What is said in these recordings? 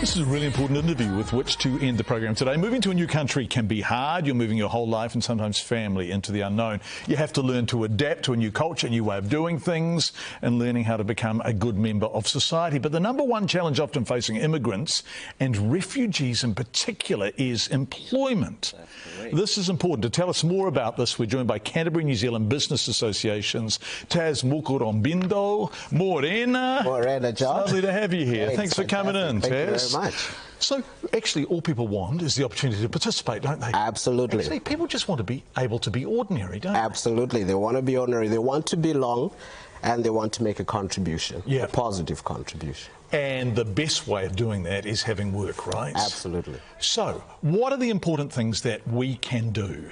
This is a really important interview with which to end the program today. Moving to a new country can be hard. You're moving your whole life and sometimes family into the unknown. You have to learn to adapt to a new culture, a new way of doing things, and learning how to become a good member of society. But the number one challenge often facing immigrants and refugees in particular is employment. This is important. To tell us more about this, we're joined by Canterbury New Zealand Business Association's Taz Mukorombindo. Morena, John. Lovely to have you here. Thanks for coming in, Taz. Thank you very much. So, actually, all people want is the opportunity to participate, don't they? Absolutely. Actually, people just want to be able to be ordinary, don't they? Absolutely. They want to be ordinary. They want to belong, and they want to make a contribution, a positive contribution. And the best way of doing that is having work, right? Absolutely. So, what are the important things that we can do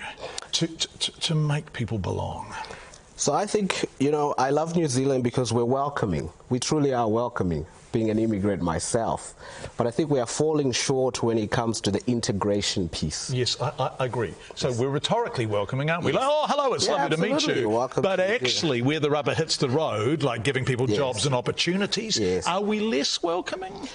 to make people belong? So I think, I love New Zealand because we're welcoming. We truly are welcoming, being an immigrant myself. But I think we are falling short when it comes to the integration piece. Yes, I agree. So we're rhetorically welcoming, aren't we? Like, oh, hello, it's lovely to meet you. Welcome but actually, where the rubber hits the road, like giving people jobs and opportunities, are we less welcoming?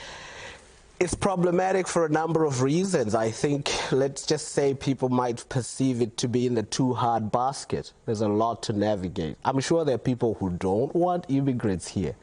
It's problematic for a number of reasons. I think, let's just say, people might perceive it to be in the too hard basket. There's a lot to navigate. I'm sure there are people who don't want immigrants here,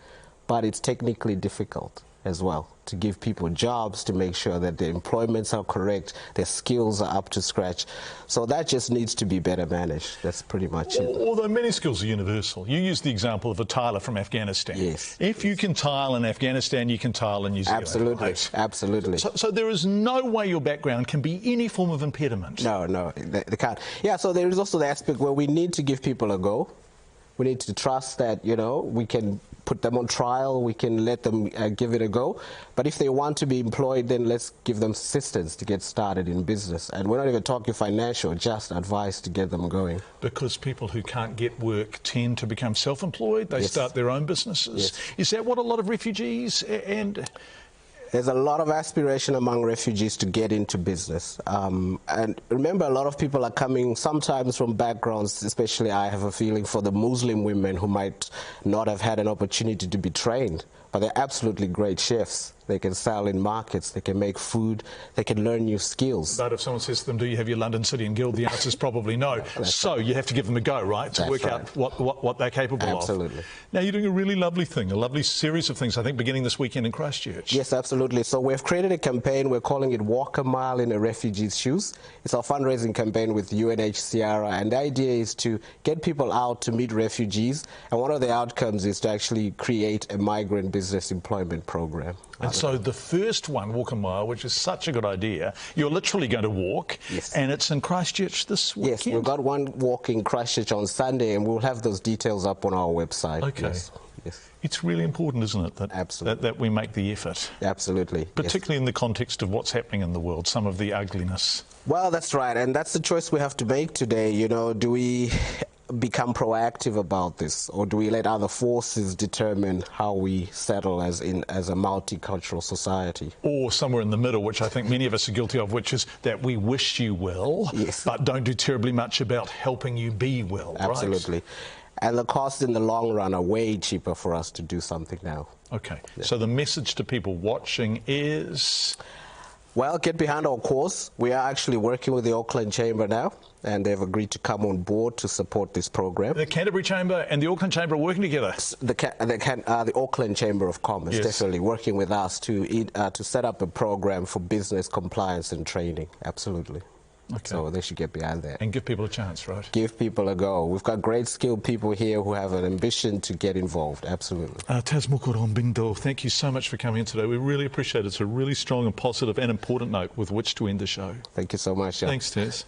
but it's technically difficult as well to give people jobs, to make sure that their employments are correct, their skills are up to scratch. So that just needs to be better managed. That's pretty much it. Although many skills are universal. You used the example of a tiler from Afghanistan. Yes. If you can tile in Afghanistan, you can tile in New Zealand. Absolutely, right? Absolutely. So there is no way your background can be any form of impediment. No, they can't. Yeah, so there is also the aspect where we need to give people a go. We need to trust that, we can put them on trial, we can let them give it a go. But if they want to be employed, then let's give them assistance to get started in business. And we're not even talking financial, just advice to get them going. Because people who can't get work tend to become self-employed, they start their own businesses. Yes. Is that what a lot of refugees and... There's a lot of aspiration among refugees to get into business. And remember, a lot of people are coming sometimes from backgrounds, especially I have a feeling for the Muslim women who might not have had an opportunity to be trained, but they're absolutely great chefs. They can sell in markets, they can make food, they can learn new skills. But if someone says to them, do you have your London City and Guild, the answer is probably no. So you have to give them a go, right, to work out what they're capable of. Absolutely. Now, you're doing a really lovely thing, a lovely series of things, I think, beginning this weekend in Christchurch. Yes, absolutely. So we've created a campaign, we're calling it Walk a Mile in a Refugee's Shoes. It's our fundraising campaign with UNHCR, and the idea is to get people out to meet refugees, and one of the outcomes is to actually create a migrant business employment program. And so the first one, Walk a Mile, which is such a good idea, you're literally going to walk, and it's in Christchurch this weekend? Yes, we've got one walk in Christchurch on Sunday, and we'll have those details up on our website. Okay. Yes. It's really important, isn't it, that we make the effort? Absolutely. Particularly in the context of what's happening in the world, some of the ugliness. Well, that's right, and that's the choice we have to make today. Do we become proactive about this, or do we let other forces determine how we settle as a multicultural society? Or somewhere in the middle, which I think many of us are guilty of, which is that we wish you well, but don't do terribly much about helping you be well. Absolutely. Right? And the costs in the long run are way cheaper for us to do something now. Okay. So the message to people watching is... Well, get behind our cause. We are actually working with the Auckland Chamber now, and they've agreed to come on board to support this program. The Canterbury Chamber and the Auckland Chamber are working together? The Auckland Chamber of Commerce, definitely working with us to set up a program for business compliance and training. Absolutely. Okay. So they should get behind that. And give people a chance, right? Give people a go. We've got great skilled people here who have an ambition to get involved. Absolutely. Taz Mukorombindo, thank you so much for coming in today. We really appreciate it. It's a really strong and positive and important note with which to end the show. Thank you so much. Thanks, Taz.